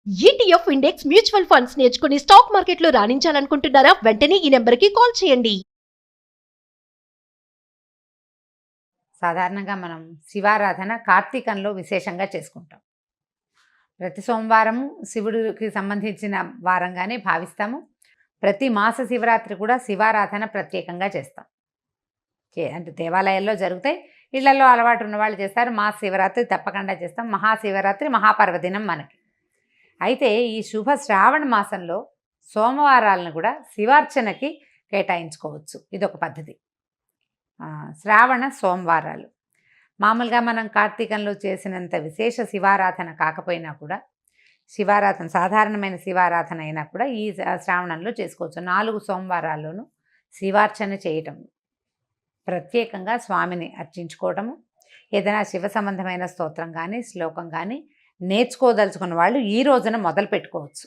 ETF index mutual funds నేర్చుకుని stock మార్కెట్లో రాణించాలనుకుంటున్నారా? వెంటనే ఈ నెంబర్కి కాల్ చేయండి. సాధారణంగా మనం శివారాధన కార్తీకంలో విశేషంగా చేసుకుంటాం. ప్రతి సోమవారం శివుడికి సంబంధించిన వారంగానే భావిస్తాము. ప్రతి మాస శివరాత్రి కూడా శివారాధన ప్రత్యేకంగా చేస్తాం. అంటే దేవాలయాల్లో జరుగుతాయి, ఇళ్లలో అలవాటు ఉన్న వాళ్ళు చేస్తారు. మాస శివరాత్రి తప్పకుండా చేస్తాం. మహాశివరాత్రి మహాపర్వదినం మనకి. అయితే ఈ శుభ శ్రావణ మాసంలో సోమవారాలను కూడా శివార్చనకి కేటాయించుకోవచ్చు. ఇదొక పద్ధతి. శ్రావణ సోమవారాలు మామూలుగా మనం కార్తీకంలో చేసినంత విశేష శివారాధన కాకపోయినా కూడా, శివారాధన సాధారణమైన శివారాధన అయినా కూడా ఈ శ్రావణంలో చేసుకోవచ్చు. 4 సోమవారాల్లోనూ శివార్చన చేయటం, ప్రత్యేకంగా స్వామిని అర్చించుకోవటము, ఏదైనా శివ సంబంధమైన స్తోత్రం కానీ శ్లోకం కానీ నేర్చుకోదలుచుకున్న వాళ్ళు ఈ రోజున మొదలు పెట్టుకోవచ్చు.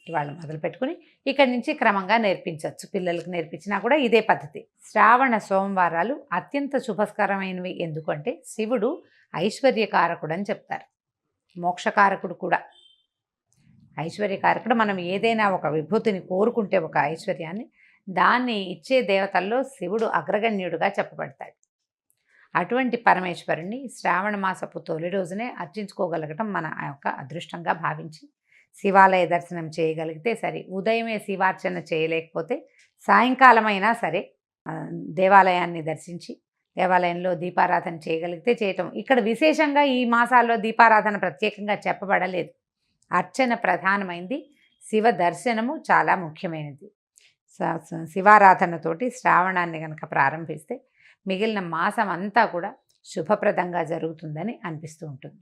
ఇవాళ మొదలు పెట్టుకుని ఇక్కడి నుంచి క్రమంగా నేర్పించవచ్చు. పిల్లలకు నేర్పించినా కూడా ఇదే పద్ధతి. శ్రావణ సోమవారాలు అత్యంత శుభస్కరమైనవి. ఎందుకంటే శివుడు ఐశ్వర్యకారకుడు అని చెప్తారు, మోక్షకారకుడు కూడా. ఐశ్వర్యకారకుడు. మనం ఏదైనా ఒక విభూతిని కోరుకుంటే, ఒక ఐశ్వర్యాన్ని, దాన్ని ఇచ్చే దేవతల్లో శివుడు అగ్రగణ్యుడుగా చెప్పబడతాడు. అటువంటి పరమేశ్వరుణ్ణి శ్రావణ మాసపు తొలి రోజునే అర్చించుకోగలగటం మన యొక్క అదృష్టంగా భావించి శివాలయ దర్శనం చేయగలిగితే సరే. ఉదయమే శివార్చన చేయలేకపోతే సాయంకాలమైనా సరే దేవాలయాన్ని దర్శించి దేవాలయంలో దీపారాధన చేయగలిగితే చేయటం. ఇక్కడ విశేషంగా ఈ మాసాల్లో దీపారాధన ప్రత్యేకంగా చెప్పబడలేదు. అర్చన ప్రధానమైంది, శివ దర్శనము చాలా ముఖ్యమైనది. శివారాధనతోటి శ్రావణాన్ని కనుక ప్రారంభిస్తే మిగిలిన మాసం అంతా కూడా శుభప్రదంగా జరుగుతుందని అనిపిస్తూ ఉంటుంది.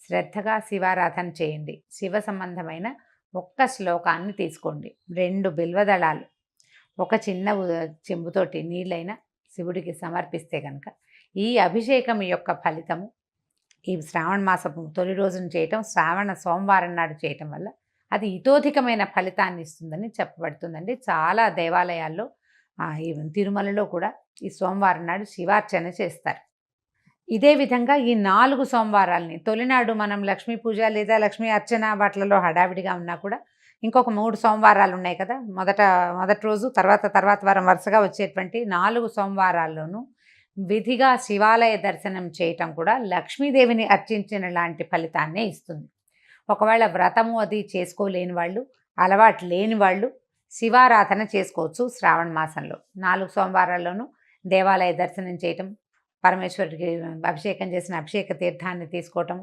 శ్రద్ధగా శివారాధన చేయండి. శివ సంబంధమైన ఒక్క శ్లోకాన్ని తీసుకోండి. 2 బిల్వదళాలు, ఒక చిన్న చెంబుతోటి నీళ్ళైనా శివుడికి సమర్పిస్తే కనుక ఈ అభిషేకం యొక్క ఫలితము ఈ శ్రావణ మాసపు తొలి రోజున చేయటం, శ్రావణ సోమవారం నాడు చేయటం వల్ల అది ఇతోధికమైన ఫలితాన్ని ఇస్తుందని చెప్పబడుతుందండి. చాలా దేవాలయాల్లో, ఈ తిరుమలలో కూడా ఈ సోమవారం నాడు శివార్చన చేస్తారు. ఇదే విధంగా ఈ 4 సోమవారాలని తొలినాడు మనం లక్ష్మీ పూజ లేదా లక్ష్మీ అర్చన వాటిలలో హడావిడిగా ఉన్నా కూడా ఇంకొక 3 సోమవారాలు ఉన్నాయి కదా. మొదటి రోజు తర్వాత వారం వరుసగా వచ్చేటువంటి 4 సోమవారాల్లోనూ విధిగా శివాలయ దర్శనం చేయటం కూడా లక్ష్మీదేవిని అర్చించిన లాంటి ఫలితాన్నే ఇస్తుంది. ఒకవేళ వ్రతము అది చేసుకోలేని వాళ్ళు, అలవాటు లేని వాళ్ళు శివారాధన చేసుకోవచ్చు. శ్రావణ మాసంలో 4 సోమవారాల్లోనూ దేవాలయ దర్శనం చేయటం, పరమేశ్వరుడికి అభిషేకం చేసిన అభిషేక తీర్థాన్ని తీసుకోవటం,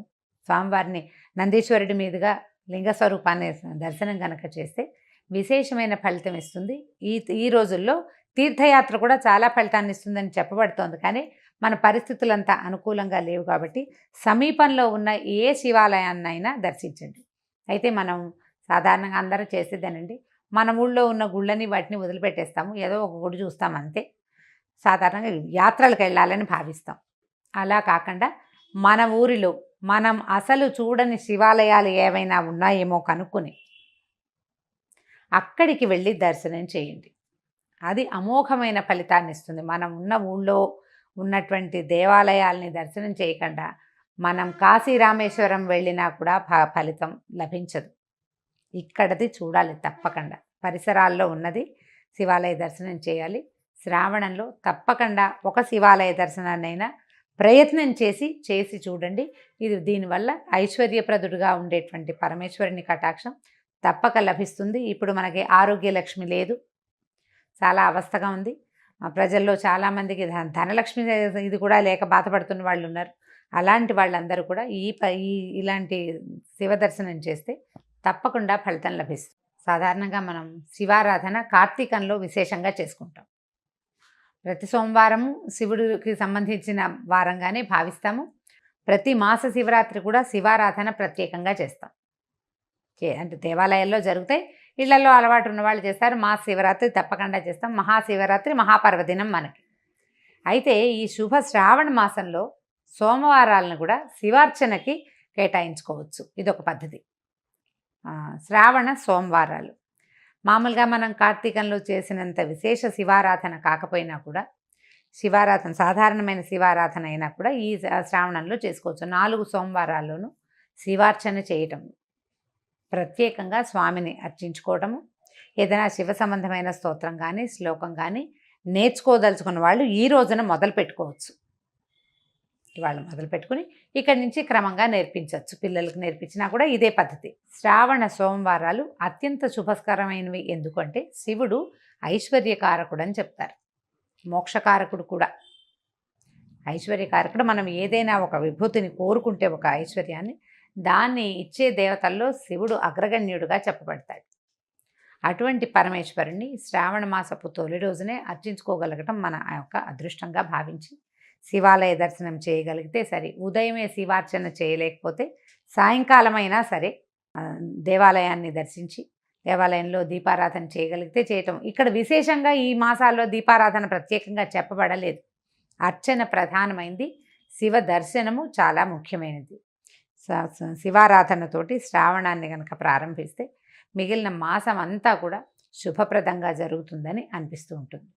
స్వామివారిని నందీశ్వరుడి మీదుగా లింగ స్వరూపాన్ని దర్శనం కనుక చేస్తే విశేషమైన ఫలితం ఇస్తుంది. ఈ రోజుల్లో తీర్థయాత్ర కూడా చాలా ఫలితాన్ని ఇస్తుందని చెప్పబడుతోంది. కానీ మన పరిస్థితులంతా అనుకూలంగా లేవు కాబట్టి సమీపంలో ఉన్న ఏ శివాలయాన్నైనా దర్శించండి. అయితే మనం సాధారణంగా అందరూ చేసేదేనండి, మన ఊళ్ళో ఉన్న గుళ్ళని వాటిని వదిలిపెట్టేస్తాము, ఏదో ఒక గుడి చూస్తాం అంతే. సాధారణంగా యాత్రలకు వెళ్ళాలని భావిస్తాం. అలా కాకుండా మన ఊరిలో మనం అసలు చూడని శివాలయాలు ఏవైనా ఉన్నాయేమో కనుక్కొని అక్కడికి వెళ్ళి దర్శనం చేయండి. అది అమోఘమైన ఫలితాన్ని ఇస్తుంది. మనం ఉన్న ఊళ్ళో ఉన్నటువంటి దేవాలయాల్ని దర్శనం చేయకుండా మనం కాశీ రామేశ్వరం వెళ్ళినా కూడా ఫలితం లభించదు. ఇక్కడది చూడాలి తప్పకుండా. పరిసరాల్లో ఉన్నది శివాలయ దర్శనం చేయాలి. శ్రావణంలో తప్పకుండా ఒక శివాలయ దర్శనాన్నైనా ప్రయత్నం చేసి చూడండి. దీనివల్ల ఐశ్వర్యప్రదుడుగా ఉండేటువంటి పరమేశ్వరుని కటాక్షం తప్పక లభిస్తుంది. ఇప్పుడు మనకి ఆరోగ్యలక్ష్మి లేదు, చాలా అవస్థగా ఉంది. ప్రజల్లో చాలామందికి ధనలక్ష్మి ఇది కూడా లేక బాధపడుతున్న వాళ్ళు ఉన్నారు. అలాంటి వాళ్ళందరూ కూడా ఇలాంటి శివ దర్శనం చేస్తే తప్పకుండా ఫలితం లభిస్తుంది. సాధారణంగా మనం శివారాధన కార్తీకంలో విశేషంగా చేసుకుంటాం. ప్రతి సోమవారం శివుడికి సంబంధించిన వారంగానే భావిస్తాము. ప్రతి మాస శివరాత్రి కూడా శివారాధన ప్రత్యేకంగా చేస్తాం. అంటే దేవాలయాల్లో జరుగుతాయి, ఇళ్లలో అలవాటు ఉన్న వాళ్ళు చేస్తారు. మాస శివరాత్రి తప్పకుండా చేస్తాం. మహాశివరాత్రి మహాపర్వదినం మనకి. అయితే ఈ శుభ శ్రావణ మాసంలో సోమవారాలను కూడా శివార్చనకి కేటాయించుకోవచ్చు. ఇదొక పద్ధతి. శ్రావణ సోమవారాలు మామూలుగా మనం కార్తీకంలో చేసినంత విశేష శివారాధన కాకపోయినా కూడా, శివారాధన సాధారణమైన శివారాధన అయినా కూడా ఈ శ్రావణంలో చేసుకోవచ్చు. 4 సోమవారాల్లోనూ శివార్చన చేయటం, ప్రత్యేకంగా స్వామిని అర్చించుకోవటము, ఏదైనా శివ సంబంధమైన స్తోత్రం కానీ శ్లోకం కానీ నేర్చుకోదలుచుకున్న వాళ్ళు ఈ రోజున మొదలు పెట్టుకోవచ్చు. ఇవాళ మొదలు పెట్టుకుని ఇక్కడి నుంచి క్రమంగా నేర్పించవచ్చు. పిల్లలకు నేర్పించినా కూడా ఇదే పద్ధతి. శ్రావణ సోమవారాలు అత్యంత శుభస్కరమైనవి. ఎందుకంటే శివుడు ఐశ్వర్యకారకుడు అని చెప్తారు, మోక్షకారకుడు కూడా. ఐశ్వర్యకారకుడు. మనం ఏదైనా ఒక విభూతిని కోరుకుంటే, ఒక ఐశ్వర్యాన్ని, దాన్ని ఇచ్చే దేవతల్లో శివుడు అగ్రగణ్యుడుగా చెప్పబడతాడు. అటువంటి పరమేశ్వరుణ్ణి శ్రావణ మాసపు తొలి రోజునే అర్చించుకోగలగటం మన యొక్క అదృష్టంగా భావించి శివాలయ దర్శనం చేయగలిగితే సరే. ఉదయమే శివార్చన చేయలేకపోతే సాయంకాలమైనా సరే దేవాలయాన్ని దర్శించి దేవాలయంలో దీపారాధన చేయగలిగితే చేయటం. ఇక్కడ విశేషంగా ఈ మాసాల్లో దీపారాధన ప్రత్యేకంగా చెప్పబడలేదు. అర్చన ప్రధానమైంది, శివ దర్శనము చాలా ముఖ్యమైనది. శివారాధనతోటి శ్రావణాన్ని కనుక ప్రారంభిస్తే మిగిలిన మాసం అంతా కూడా శుభప్రదంగా జరుగుతుందని అనిపిస్తూ ఉంటుంది.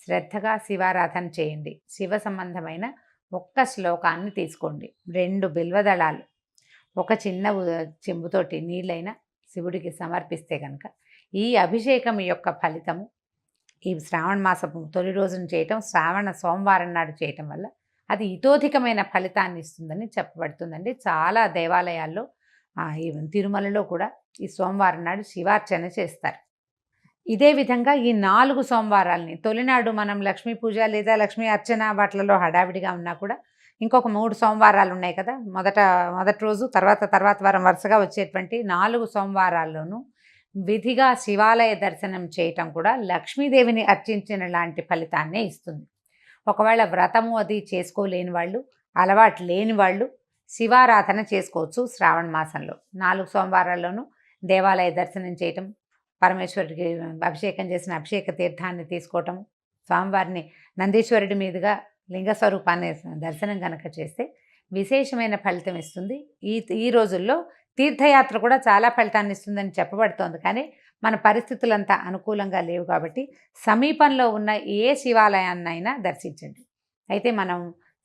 శ్రద్ధగా శివారాధన చేయండి. శివ సంబంధమైన ఒక్క శ్లోకాన్ని తీసుకోండి, 2 బిల్వదళాలు, ఒక చిన్న చెంబుతోటి నీళ్ళైనా శివుడికి సమర్పిస్తే కనుక ఈ అభిషేకం యొక్క ఫలితము ఈ శ్రావణ మాసపు తొలి రోజున చేయటం, శ్రావణ సోమవారం నాడు చేయటం వల్ల అది ఇతోధికమైన ఫలితాన్ని ఇస్తుందని చెప్పబడుతుందండి. చాలా దేవాలయాల్లో ఈ తిరుమలలో కూడా ఈ సోమవారం నాడు శివార్చన చేస్తారు. ఇదే విధంగా ఈ 4 సోమవారాలని, తొలినాడు మనం లక్ష్మీ పూజ లేదా లక్ష్మీ అర్చన వాటిలలో హడావిడిగా ఉన్నా కూడా ఇంకొక 3 సోమవారాలు ఉన్నాయి కదా, మొదటి రోజు తర్వాత వారం వరుసగా వచ్చేటువంటి 4 సోమవారాల్లోనూ విధిగా శివాలయ దర్శనం చేయటం కూడా లక్ష్మీదేవిని అర్చించిన లాంటి ఫలితాన్నే ఇస్తుంది. ఒకవేళ వ్రతము అది చేసుకోలేని వాళ్ళు, అలవాటు లేని వాళ్ళు శివారాధన చేసుకోవచ్చు. శ్రావణ మాసంలో 4 సోమవారాల్లోనూ దేవాలయ దర్శనం చేయటం, పరమేశ్వరుడికి అభిషేకం చేసిన అభిషేక తీర్థాన్ని తీసుకోవటం, స్వామివారిని నందీశ్వరుడి మీదుగా లింగ స్వరూపాన్ని దర్శనం కనుక చేస్తే విశేషమైన ఫలితం ఇస్తుంది. ఈ రోజుల్లో తీర్థయాత్ర కూడా చాలా ఫలితాన్ని ఇస్తుందని చెప్పబడుతోంది. కానీ మన పరిస్థితులంతా అనుకూలంగా లేవు కాబట్టి సమీపంలో ఉన్న ఏ శివాలయాన్నైనా దర్శించండి. అయితే మనం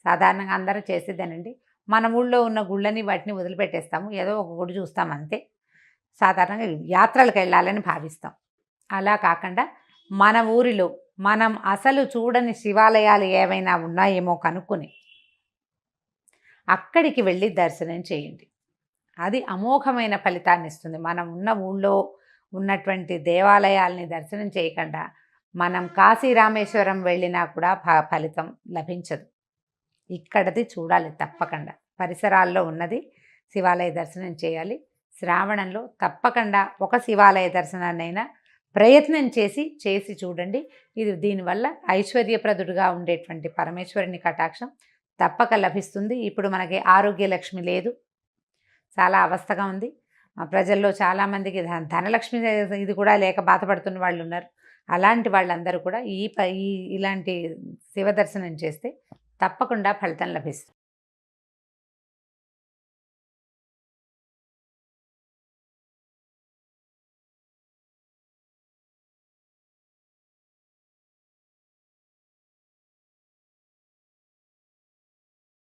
సాధారణంగా అందరూ చేసేదేనండి, మన ఊళ్ళో ఉన్న గుళ్ళని వాటిని వదిలిపెట్టేస్తాము, ఏదో ఒక గుడి చూస్తాం అంతే. సాధారణంగా యాత్రలకు వెళ్ళాలని భావిస్తాం. అలా కాకుండా మన ఊరిలో మనం అసలు చూడని శివాలయాలు ఏవైనా ఉన్నాయేమో కనుక్కొని అక్కడికి వెళ్ళి దర్శనం చేయండి. అది అమోఘమైన ఫలితాన్ని ఇస్తుంది. మనం ఉన్న ఊళ్ళో ఉన్నటువంటి దేవాలయాల్ని దర్శనం చేయకుండా మనం కాశీ రామేశ్వరం వెళ్ళినా కూడా ఫలితం లభించదు. ఇక్కడది చూడాలి తప్పకుండా. పరిసరాల్లో ఉన్నది శివాలయ దర్శనం చేయాలి. శ్రావణంలో తప్పకుండా ఒక శివాలయ దర్శనాన్నైనా ప్రయత్నం చేసి చూడండి. దీనివల్ల ఐశ్వర్యప్రదుడుగా ఉండేటువంటి పరమేశ్వరుని కటాక్షం తప్పక లభిస్తుంది. ఇప్పుడు మనకి ఆరోగ్య లక్ష్మి లేదు, చాలా అవస్థగా ఉంది. ప్రజల్లో చాలామందికి ధనలక్ష్మి ఇది కూడా లేక బాధపడుతున్న వాళ్ళు ఉన్నారు. అలాంటి వాళ్ళందరూ కూడా ఇలాంటి శివ దర్శనం చేస్తే తప్పకుండా ఫలితం లభిస్తుంది.